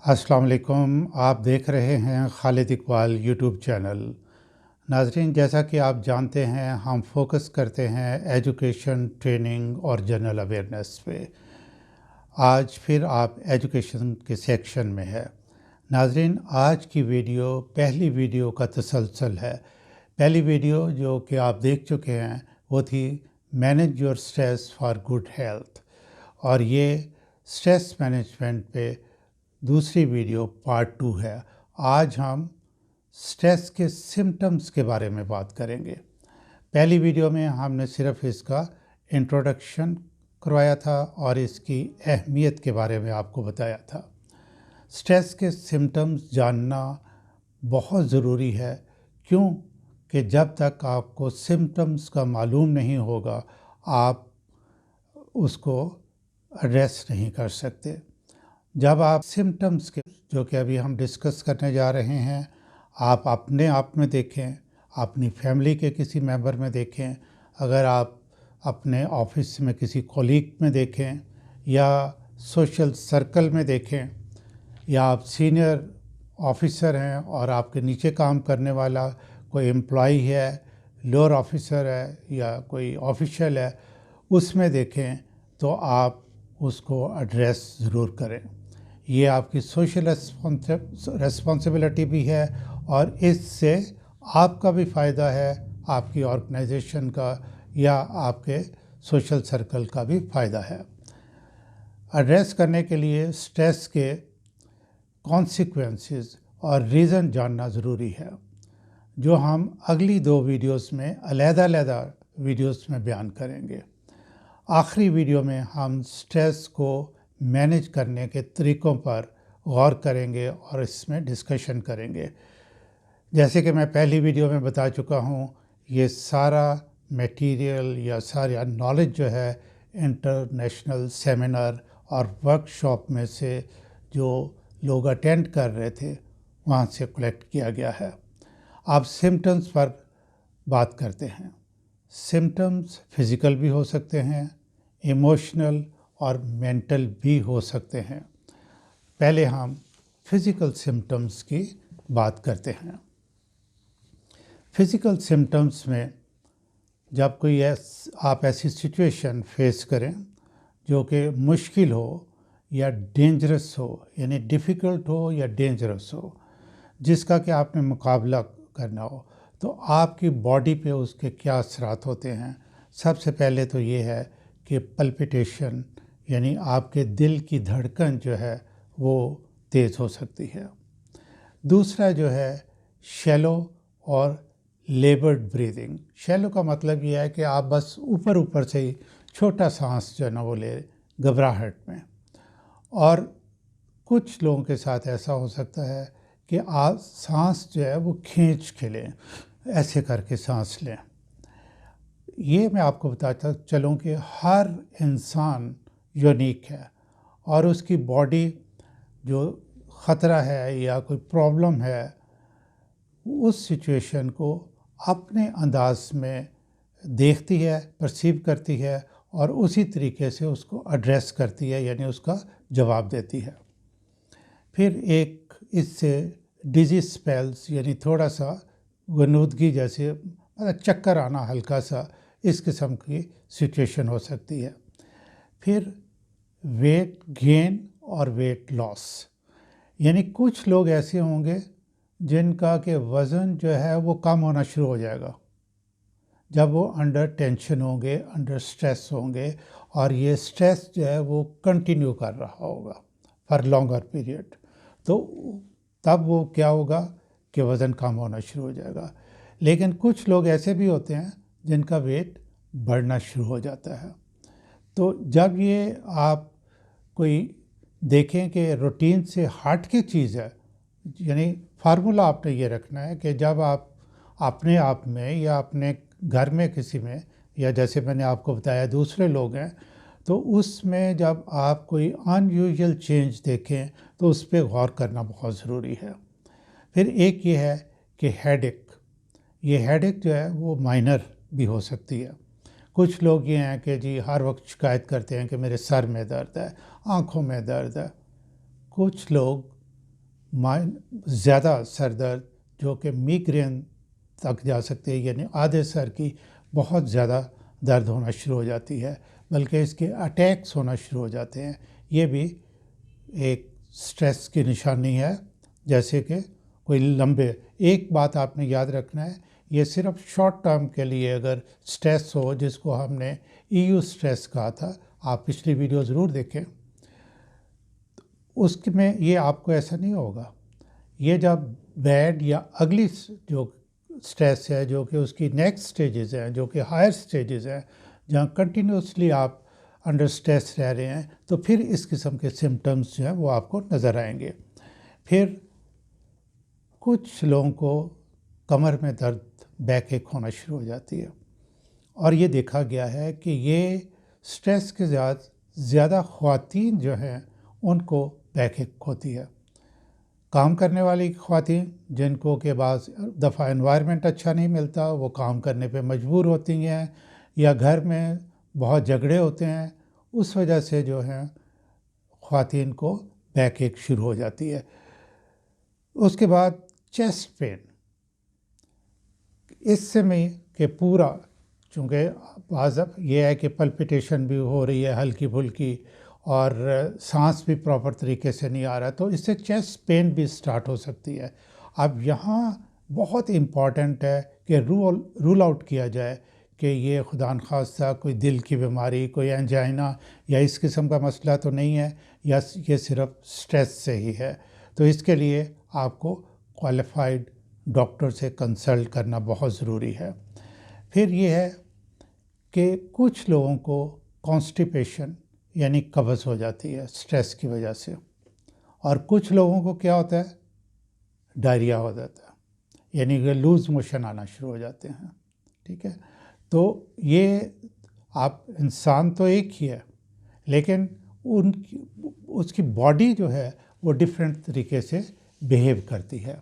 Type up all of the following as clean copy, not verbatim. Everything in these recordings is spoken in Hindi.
अस्सलाम वालेकुम। आप देख रहे हैं खालिद इकबाल यूट्यूब चैनल। नाजरीन, जैसा कि आप जानते हैं हम फोकस करते हैं एजुकेशन, ट्रेनिंग और जनरल अवेयरनेस पे। आज फिर आप एजुकेशन के सेक्शन में है। नाजरीन, आज की वीडियो पहली वीडियो का तसलसल है। पहली वीडियो जो कि आप देख चुके हैं वो थी manage your stress for good health, और ये स्ट्रेस मैनेजमेंट पे दूसरी वीडियो पार्ट 2 है। आज हम स्ट्रेस के सिम्टम्स के बारे में बात करेंगे। पहली वीडियो में हमने सिर्फ इसका इंट्रोडक्शन करवाया था और इसकी अहमियत के बारे में आपको बताया था। स्ट्रेस के सिम्टम्स जानना बहुत ज़रूरी है, क्यों कि जब तक आपको सिम्टम्स का मालूम नहीं होगा आप उसको एड्रेस नहीं कर सकते। जब आप सिम्टम्स के जो कि अभी हम डिस्कस करने जा रहे हैं, आप अपने आप में देखें, अपनी फैमिली के किसी मेंबर में देखें, अगर आप अपने ऑफिस में किसी कॉलीग में देखें या सोशल सर्कल में देखें, या आप सीनियर ऑफिसर हैं और आपके नीचे काम करने वाला कोई एम्प्लॉई है, लोअर ऑफिसर है या कोई ऑफिशियल है, उसमें देखें तो आप उसको एड्रेस ज़रूर करें। ये आपकी सोशल रेस्पॉन्सिबिलिटी भी है और इससे आपका भी फ़ायदा है, आपकी ऑर्गेनाइजेशन का या आपके सोशल सर्कल का भी फ़ायदा है। एड्रेस करने के लिए स्ट्रेस के कॉन्सिक्वेंसेस और रीज़न जानना ज़रूरी है, जो हम अगली 2 वीडियोस में अलग-अलग वीडियोस में बयान करेंगे। आखिरी वीडियो में हम स्ट्रेस को मैनेज करने के तरीक़ों पर गौर करेंगे और इसमें डिस्कशन करेंगे। जैसे कि मैं पहली वीडियो में बता चुका हूँ, ये सारा मटेरियल या सारा नॉलेज जो है इंटरनेशनल सेमिनार और वर्कशॉप में से जो लोग अटेंड कर रहे थे वहाँ से कलेक्ट किया गया है। आप सिम्टम्स पर बात करते हैं। सिम्टम्स फिज़िकल भी हो सकते हैं, इमोशनल और मेंटल भी हो सकते हैं। पहले हम फिज़िकल सिम्टम्स की बात करते हैं। फिज़िकल सिम्टम्स में जब कोई आप ऐसी सिचुएशन फेस करें जो कि मुश्किल हो या डेंजरस हो, यानी डिफ़िकल्ट हो या डेंजरस हो, जिसका कि आपने मुकाबला करना हो, तो आपकी बॉडी पे उसके क्या असरात होते हैं। सबसे पहले तो ये है कि पल्पिटेशन, यानी आपके दिल की धड़कन जो है वो तेज़ हो सकती है। दूसरा जो है शैलो और लेबर्ड ब्रीदिंग। शैलो का मतलब ये है कि आप बस ऊपर ऊपर से ही छोटा सांस जो है ना वो ले, घबराहट में। और कुछ लोगों के साथ ऐसा हो सकता है कि आप सांस जो है वो खींच के लें, ऐसे करके सांस लें। ये मैं आपको बताता चलूँ कि हर इंसान यूनिक है और उसकी बॉडी जो ख़तरा है या कोई प्रॉब्लम है, उस सिचुएशन को अपने अंदाज में देखती है, परसीव करती है और उसी तरीके से उसको एड्रेस करती है, यानी उसका जवाब देती है। फिर एक इससे डिजी स्पेल्स, यानी थोड़ा सा गनूदगी जैसे, मतलब चक्कर आना हल्का सा, इस किस्म की सिचुएशन हो सकती है। फिर वेट गेन और वेट लॉस, यानी कुछ लोग ऐसे होंगे जिनका के वज़न जो है वो कम होना शुरू हो जाएगा जब वो अंडर टेंशन होंगे, अंडर स्ट्रेस होंगे, और ये स्ट्रेस जो है वो कंटिन्यू कर रहा होगा फॉर लॉन्गर पीरियड, तो तब वो क्या होगा कि वज़न कम होना शुरू हो जाएगा। लेकिन कुछ लोग ऐसे भी होते हैं जिनका वेट बढ़ना शुरू हो जाता है। तो जब ये आप कोई देखें कि रूटीन से हट के चीज़ है, यानी फार्मूला आपने ये रखना है कि जब आप अपने आप में या अपने घर में किसी में, या जैसे मैंने आपको बताया दूसरे लोग हैं, तो उसमें जब आप कोई अनयूजुअल चेंज देखें तो उस पर गौर करना बहुत ज़रूरी है। फिर एक ये है कि हेडेक, ये हेडेक जो है वो माइनर भी हो सकती है। कुछ लोग ये हैं कि जी हर वक्त शिकायत करते हैं कि मेरे सर में दर्द है, आँखों में दर्द है। कुछ लोग ज़्यादा सर दर्द जो कि मिग्रेन तक जा सकती है, यानी आधे सर की बहुत ज़्यादा दर्द होना शुरू हो जाती है, बल्कि इसके अटैक्स होना शुरू हो जाते हैं। ये भी एक स्ट्रेस की निशानी है। जैसे कि कोई लंबे, एक बात आपने याद रखना है, ये सिर्फ शॉर्ट टर्म के लिए अगर स्ट्रेस हो, जिसको हमने ईयू स्ट्रेस कहा था, आप पिछली वीडियो ज़रूर देखें, उसमें ये आपको ऐसा नहीं होगा। ये जब बैड या अगली जो स्ट्रेस है, जो कि उसकी नेक्स्ट स्टेजेस हैं, जो कि हायर स्टेजेस हैं, जहाँ कंटिन्यूसली आप अंडर स्ट्रेस रह रहे हैं, तो फिर इस किस्म के सिम्टम्स जो हैं वो आपको नज़र आएंगे। फिर कुछ लोगों को कमर में दर्द, बैक एक होना शुरू हो जाती है, और ये देखा गया है कि ये स्ट्रेस के ज़्यादा ख़वातीन जो हैं उनको बैक एक होती है। काम करने वाली ख़वातीन जिनको के बाद दफ़ा एनवायरनमेंट अच्छा नहीं मिलता, वो काम करने पे मजबूर होती हैं, या घर में बहुत झगड़े होते हैं, उस वजह से जो है ख़वातीन को बैक एक शुरू हो जाती है। उसके बाद चेस्ट पेन, इससे में कि पूरा, चूँकि बाज़ ये है कि पल्पिटेशन भी हो रही है हल्की फुल्की, और सांस भी प्रॉपर तरीके से नहीं आ रहा, तो इससे चेस्ट पेन भी स्टार्ट हो सकती है। अब यहाँ बहुत इम्पॉर्टेंट है कि रूल आउट किया जाए कि ये खुदा न खास्ता कोई दिल की बीमारी, कोई एंजाइना या इस किस्म का मसला तो नहीं है, या ये सिर्फ स्ट्रेस से ही है। तो इसके लिए आपको क्वालिफाइड डॉक्टर से कंसल्ट करना बहुत ज़रूरी है। फिर ये है कि कुछ लोगों को कॉन्स्टिपेशन यानी कब्ज़ हो जाती है स्ट्रेस की वजह से, और कुछ लोगों को क्या होता है, डायरिया हो जाता है, यानी कि लूज़ मोशन आना शुरू हो जाते हैं। ठीक है, तो ये आप इंसान तो एक ही है, लेकिन उसकी बॉडी जो है वो डिफरेंट तरीके से बिहेव करती है।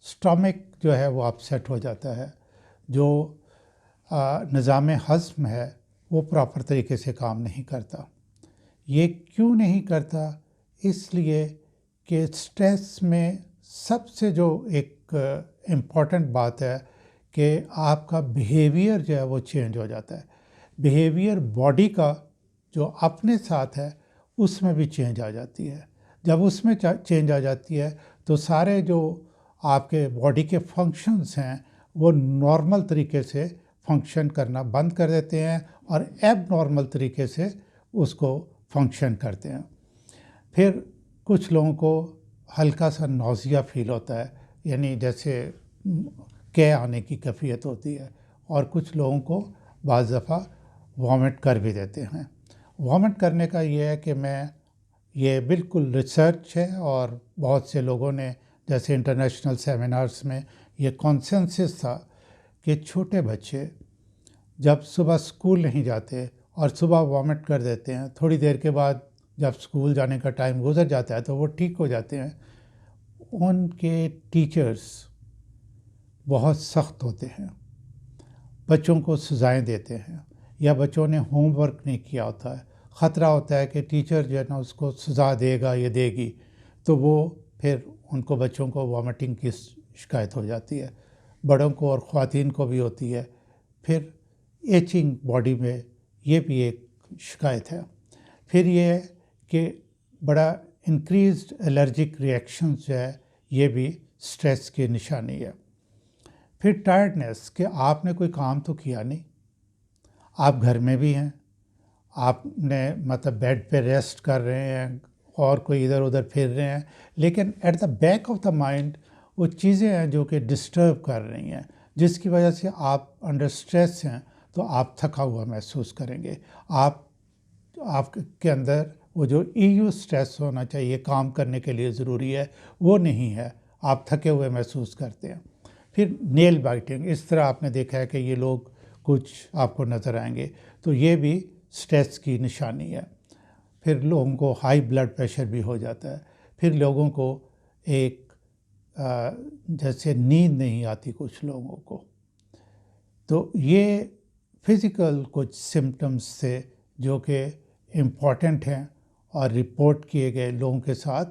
स्टमक जो है वो अपसेट हो जाता है, जो निज़ाम हज़्म है वो प्रॉपर तरीके से काम नहीं करता। ये क्यों नहीं करता? इसलिए कि स्ट्रेस में सबसे जो एक इम्पॉर्टेंट बात है कि आपका बिहेवियर जो है वो चेंज हो जाता है। बिहेवियर बॉडी का जो अपने साथ है उसमें भी चेंज आ जाती है। जब उसमें चेंज आ जाती है तो सारे जो आपके बॉडी के फंक्शंस हैं वो नॉर्मल तरीके से फंक्शन करना बंद कर देते हैं, और एब नॉर्मल तरीके से उसको फंक्शन करते हैं। फिर कुछ लोगों को हल्का सा नौजिया फील होता है, यानी जैसे कै आने की कैफियत होती है, और कुछ लोगों को बाज़ दफ़ा वॉमिट कर भी देते हैं। वॉमिट करने का ये है कि ये बिल्कुल रिसर्च है, और बहुत से लोगों ने जैसे इंटरनेशनल सेमिनार्स में ये कॉन्सेंसस था कि छोटे बच्चे जब सुबह स्कूल नहीं जाते और सुबह वॉमिट कर देते हैं, थोड़ी देर के बाद जब स्कूल जाने का टाइम गुजर जाता है तो वो ठीक हो जाते हैं। उनके टीचर्स बहुत सख्त होते हैं, बच्चों को सज़ाएं देते हैं, या बच्चों ने होमवर्क नहीं किया होता है, ख़तरा होता है कि टीचर जो है ना उसको सज़ा देगा या देगी, तो वो फिर उनको बच्चों को वॉमिटिंग की शिकायत हो जाती है। बड़ों को और ख़वातीन को भी होती है। फिर एचिंग बॉडी में, ये भी एक शिकायत है। फिर ये है कि बड़ा इंक्रीज्ड एलर्जिक रिएक्शन जो है, ये भी स्ट्रेस की निशानी है। फिर टायर्डनेस, कि आपने कोई काम तो किया नहीं, आप घर में भी हैं, आपने मतलब बेड पे रेस्ट कर रहे हैं और कोई इधर उधर फिर रहे हैं, लेकिन at the back of the mind वो चीज़ें हैं जो कि डिस्टर्ब कर रही हैं, जिसकी वजह से आप अंडर स्ट्रेस हैं, तो आप थका हुआ महसूस करेंगे। आपके अंदर वो जो ईयू स्ट्रेस होना चाहिए काम करने के लिए ज़रूरी है, वो नहीं है, आप थके हुए महसूस करते हैं। फिर नेल बाइटिंग, इस तरह आपने देखा है कि ये लोग कुछ आपको नज़र आएंगे, तो ये भी स्ट्रेस की निशानी है। फिर लोगों को हाई ब्लड प्रेशर भी हो जाता है। फिर लोगों को एक जैसे नींद नहीं आती कुछ लोगों को। तो ये फिज़िकल कुछ सिम्टम्स थे जो कि इम्पॉर्टेंट हैं और रिपोर्ट किए गए लोगों के साथ,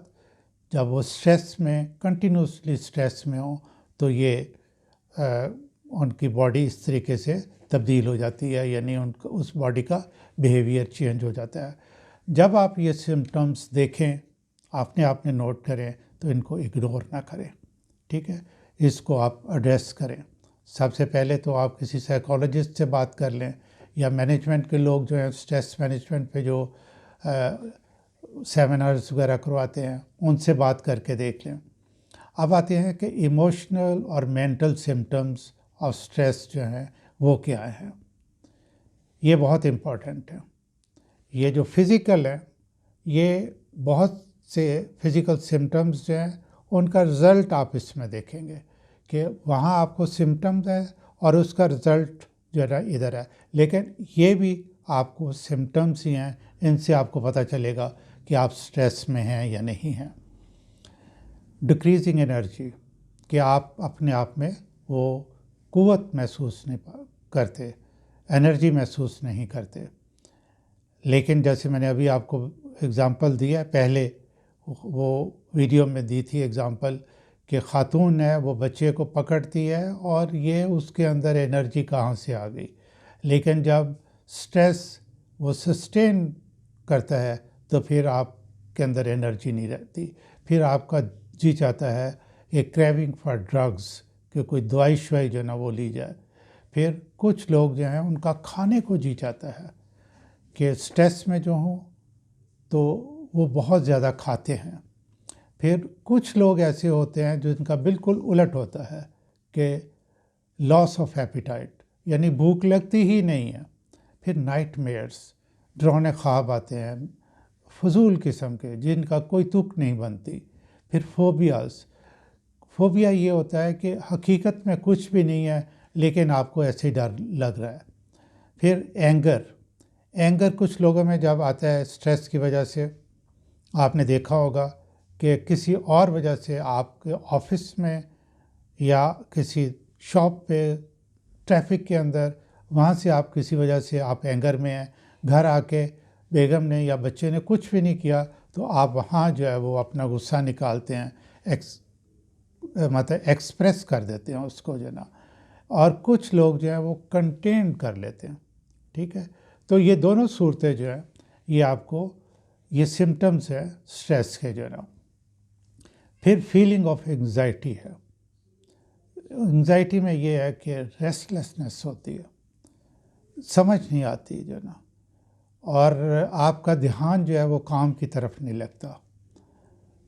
जब वो स्ट्रेस में, कंटिन्यूसली स्ट्रेस में हो, तो ये उनकी बॉडी इस तरीके से तब्दील हो जाती है, यानी उनका उस बॉडी का बिहेवियर चेंज हो जाता है। जब आप ये सिम्टम्स देखें, अपने आप में नोट करें, तो इनको इग्नोर ना करें, ठीक है, इसको आप एड्रेस करें। सबसे पहले तो आप किसी साइकोलॉजिस्ट से बात कर लें, या मैनेजमेंट के लोग जो हैं स्ट्रेस मैनेजमेंट पे जो सेमिनार्स वगैरह करवाते हैं, उनसे बात करके देख लें। अब आते हैं कि इमोशनल और मेंटल सिम्टम्स ऑफ स्ट्रेस जो हैं वो क्या है। ये बहुत इम्पॉर्टेंट है। ये जो फिज़िकल है, ये बहुत से फिज़िकल सिम्टम्स जो हैं उनका रिज़ल्ट आप इसमें देखेंगे कि वहाँ आपको सिम्टम्स है और उसका रिज़ल्ट जो है इधर है। लेकिन ये भी आपको सिम्टम्स ही हैं, इनसे आपको पता चलेगा कि आप स्ट्रेस में हैं या नहीं हैं। डिक्रीजिंग एनर्जी, कि आप अपने आप में वो कुव्वत महसूस नहीं करते, एनर्जी महसूस नहीं करते। लेकिन जैसे मैंने अभी आपको एग्ज़ाम्पल दिया, पहले वो वीडियो में दी थी एग्ज़ाम्पल, कि ख़ातून है वो बच्चे को पकड़ती है और ये उसके अंदर एनर्जी कहाँ से आ गई। लेकिन जब स्ट्रेस वो सस्टेन करता है तो फिर आपके अंदर एनर्जी नहीं रहती, फिर आपका जी चाहता है एक क्रेविंग फॉर ड्रग्स, कि कोई दवाई शवाई जो ना वो ली जाए। फिर कुछ लोग जो हैं उनका खाने को जी चाहता है कि स्ट्रेस में जो हों तो वो बहुत ज़्यादा खाते हैं। फिर कुछ लोग ऐसे होते हैं जिनका बिल्कुल उलट होता है कि लॉस ऑफ एपिटाइट, यानी भूख लगती ही नहीं है। फिर नाइटमेयर्स, डरावने ख्वाब आते हैं फजूल किस्म के, जिनका कोई तुक नहीं बनती। फिर फोबियाज़, फोबिया ये होता है कि हकीकत में कुछ भी नहीं है लेकिन आपको ऐसे ही डर लग रहा है। फिर एंगर, एंगर कुछ लोगों में जब आता है स्ट्रेस की वजह से, आपने देखा होगा कि किसी और वजह से आपके ऑफिस में या किसी शॉप पे, ट्रैफिक के अंदर, वहाँ से आप किसी वजह से आप एंगर में हैं, घर आके बेगम ने या बच्चे ने कुछ भी नहीं किया तो आप वहाँ जो है वो अपना गुस्सा निकालते हैं, मतलब एक्सप्रेस कर देते हैं उसको जो ना। और कुछ लोग जो है वो कंटेन कर लेते हैं, ठीक है। तो ये दोनों सूरतें जो है ये आपको, ये सिम्टम्स है स्ट्रेस के जो ना। फिर फीलिंग ऑफ एंग्जाइटी है। एंग्जाइटी में ये है कि रेस्टलेसनेस होती है, समझ नहीं आती जो ना, और आपका ध्यान जो है वो काम की तरफ नहीं लगता।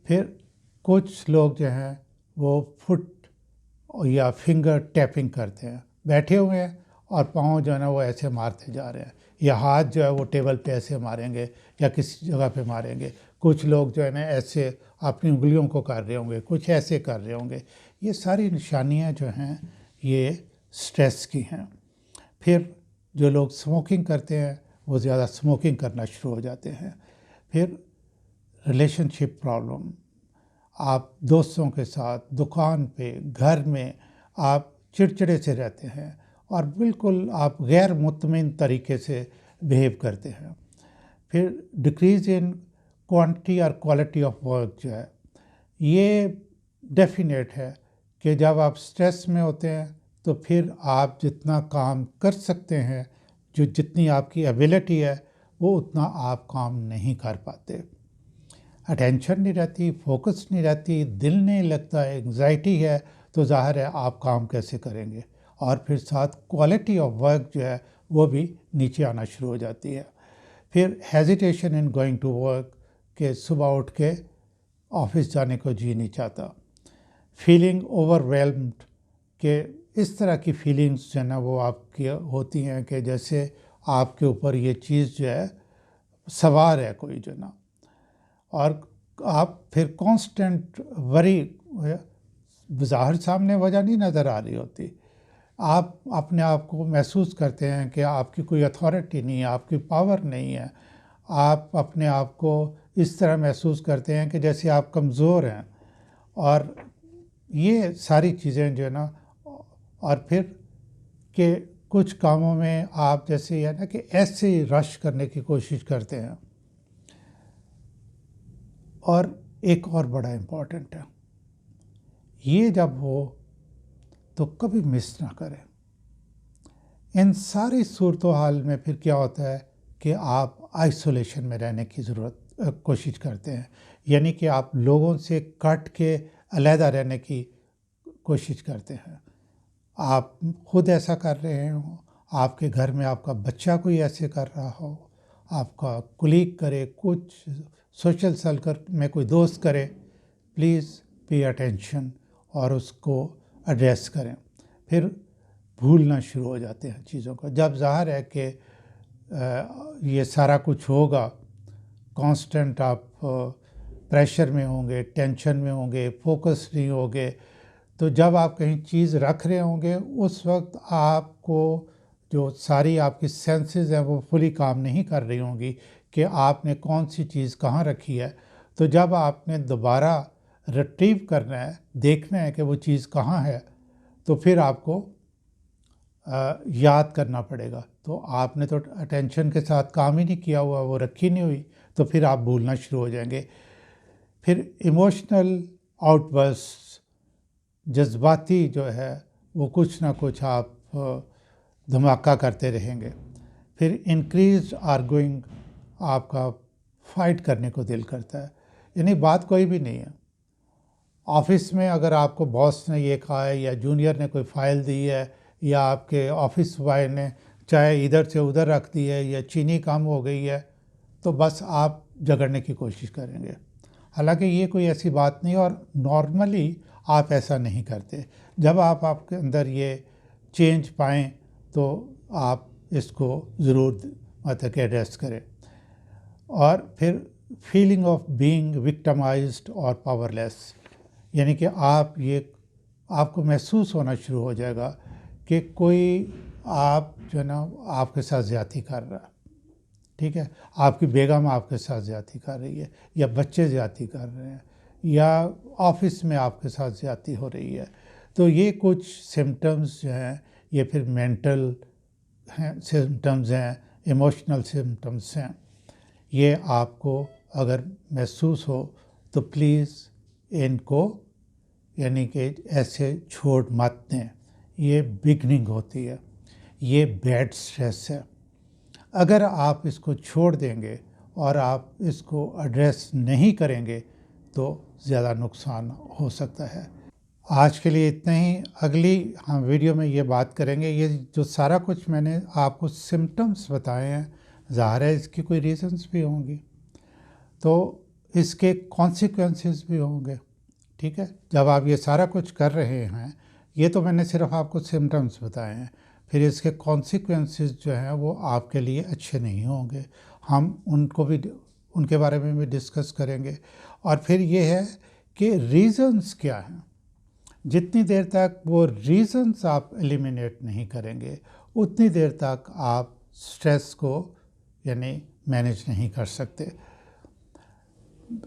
फिर कुछ लोग जो हैं वो फुट या फिंगर टैपिंग करते हैं, बैठे हुए हैं और पाँव जो है ना वो ऐसे मारते जा रहे हैं, या हाथ जो है वो टेबल पे ऐसे मारेंगे या किसी जगह पे मारेंगे। कुछ लोग जो है ना ऐसे अपनी उंगलियों को कर रहे होंगे, कुछ ऐसे कर रहे होंगे। ये सारी निशानियां जो हैं ये स्ट्रेस की हैं। फिर जो लोग स्मोकिंग करते हैं वो ज़्यादा स्मोकिंग करना शुरू हो जाते हैं। फिर रिलेशनशिप प्रॉब्लम, आप दोस्तों के साथ, दुकान पे, घर में आप चिड़चिड़े से रहते हैं और बिल्कुल आप गैर मुतमिन तरीके से बिहेव करते हैं। फिर डिक्रीज़ इन क्वांटिटी और क्वालिटी ऑफ वर्क जो है, ये डेफिनेट है कि जब आप स्ट्रेस में होते हैं तो फिर आप जितना काम कर सकते हैं, जो जितनी आपकी एबिलिटी है, वो उतना आप काम नहीं कर पाते। अटेंशन नहीं रहती, फोकस नहीं रहती, दिल नहीं लगता, एंग्जाइटी है, तो ज़ाहिर है आप काम कैसे करेंगे। और फिर साथ क्वालिटी ऑफ वर्क जो है वो भी नीचे आना शुरू हो जाती है। फिर hesitation in going to work, के सुबह उठ के ऑफिस जाने को जी नहीं चाहता। फीलिंग ओवरवेल्म्ड, के इस तरह की फीलिंग्स जो है ना वो आपकी होती हैं कि जैसे आपके ऊपर ये चीज़ जो है सवार है कोई जो ना। और आप फिर कांस्टेंट वरी, ज़ाहिर सामने वजह नहीं नज़र आ रही होती, आप अपने आप को महसूस करते हैं कि आपकी कोई अथॉरिटी नहीं है, आपकी पावर नहीं है। आप अपने आप को इस तरह महसूस करते हैं कि जैसे आप कमज़ोर हैं। और ये सारी चीज़ें जो है ना, और फिर कि कुछ कामों में आप जैसे है ना कि ऐसे ही रश करने की कोशिश करते हैं। और एक और बड़ा इम्पॉर्टेंट है, ये जब हो तो कभी मिस ना करें। इन सारी सूरत हाल में फिर क्या होता है कि आप आइसोलेशन में रहने की कोशिश करते हैं, यानी कि आप लोगों से कट के अलहदा रहने की कोशिश करते हैं। आप खुद ऐसा कर रहे हो, आपके घर में आपका बच्चा कोई ऐसे कर रहा हो, आपका कुलीग करे, कुछ सोशल सर्कल में कोई दोस्त करे, प्लीज़ पे अटेंशन और उसको एड्रेस करें। फिर भूलना शुरू हो जाते हैं चीज़ों को। जब ज़ाहिर है कि ये सारा कुछ होगा, कांस्टेंट आप प्रेशर में होंगे, टेंशन में होंगे, फोकस नहीं होंगे, तो जब आप कहीं चीज़ रख रहे होंगे उस वक्त आपको जो सारी आपकी सेंसेस हैं वो फुली काम नहीं कर रही होंगी कि आपने कौन सी चीज़ कहाँ रखी है। तो जब आपने दोबारा रिट्रीव करना है, देखना है कि वो चीज़ कहाँ है, तो फिर आपको याद करना पड़ेगा। तो आपने तो अटेंशन के साथ काम ही नहीं किया हुआ, वो रखी नहीं हुई, तो फिर आप भूलना शुरू हो जाएंगे। फिर इमोशनल आउटबर्स्ट, जज्बाती जो है वो कुछ ना कुछ आप धमाका करते रहेंगे। फिर इंक्रीज आर्गुइंग, आपका फाइट करने को दिल करता है, यानी बात कोई भी नहीं है। ऑफिस में अगर आपको बॉस ने ये कहा है या जूनियर ने कोई फाइल दी है या आपके ऑफिस बॉय ने चाहे इधर से उधर रख दी है या चीनी कम हो गई है, तो बस आप झगड़ने की कोशिश करेंगे। हालांकि ये कोई ऐसी बात नहीं, और नॉर्मली आप ऐसा नहीं करते। जब आप आपके अंदर ये चेंज पाएँ तो आप इसको ज़रूर मतलब कि एड्रेस करें। और फिर फीलिंग ऑफ बीइंग विक्टिमाइज्ड और पावरलेस, यानी कि आपको महसूस होना शुरू हो जाएगा कि कोई आप जो है ना आपके साथ ज़्यादती कर रहा है, ठीक है, आपकी बेगम आपके साथ ज़्यादती कर रही है, या बच्चे ज़्यादती कर रहे हैं, या ऑफिस में आपके साथ ज़्यादती हो रही है। तो ये कुछ सिम्टम्स जो हैं ये फिर मेंटल सिम्टम्स हैं, इमोशनल सिम्टम्स हैं। ये आपको अगर महसूस हो तो प्लीज़ इनको यानी कि ऐसे छोड़ मत दें। ये बिगनिंग होती है, ये बैड स्ट्रेस है। अगर आप इसको छोड़ देंगे और आप इसको एड्रेस नहीं करेंगे तो ज़्यादा नुकसान हो सकता है। आज के लिए इतना ही। अगली हम वीडियो में ये बात करेंगे, ये जो सारा कुछ मैंने आपको सिम्टम्स बताए हैं, ज़ाहिर है इसकी कोई रीज़न्स भी होंगी, तो इसके कॉन्सिक्वेंसेस भी होंगे, ठीक है। जब आप ये सारा कुछ कर रहे हैं, ये तो मैंने सिर्फ आपको सिम्टम्स बताए हैं, फिर इसके कॉन्सिक्वेंसेस जो हैं वो आपके लिए अच्छे नहीं होंगे। हम उनके बारे में भी डिस्कस करेंगे। और फिर ये है कि रीज़न्स क्या हैं। जितनी देर तक वो रीज़न्स आप एलिमिनेट नहीं करेंगे उतनी देर तक आप स्ट्रेस को यानी मैनेज नहीं कर सकते।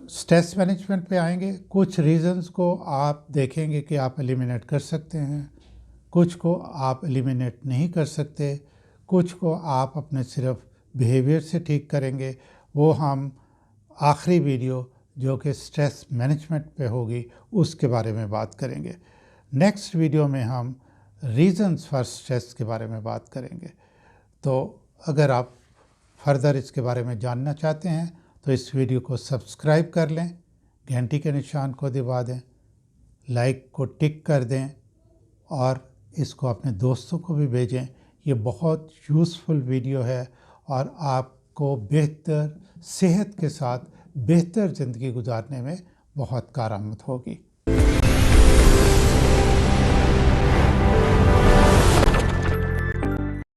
स्ट्रेस मैनेजमेंट पे आएंगे, कुछ रीज़न्स को आप देखेंगे कि आप एलिमिनेट कर सकते हैं, कुछ को आप एलिमिनेट नहीं कर सकते, कुछ को आप अपने सिर्फ बिहेवियर से ठीक करेंगे। वो हम आखिरी वीडियो जो कि स्ट्रेस मैनेजमेंट पे होगी उसके बारे में बात करेंगे। नेक्स्ट वीडियो में हम रीज़न्स फॉर स्ट्रेस के बारे में बात करेंगे। तो अगर आप फर्दर इसके बारे में जानना चाहते हैं तो इस वीडियो को सब्सक्राइब कर लें, घंटी के निशान को दबा दें, लाइक को टिक कर दें और इसको अपने दोस्तों को भी भेजें। ये बहुत यूज़फुल वीडियो है और आपको बेहतर सेहत के साथ बेहतर ज़िंदगी गुजारने में बहुत कारआमद होगी।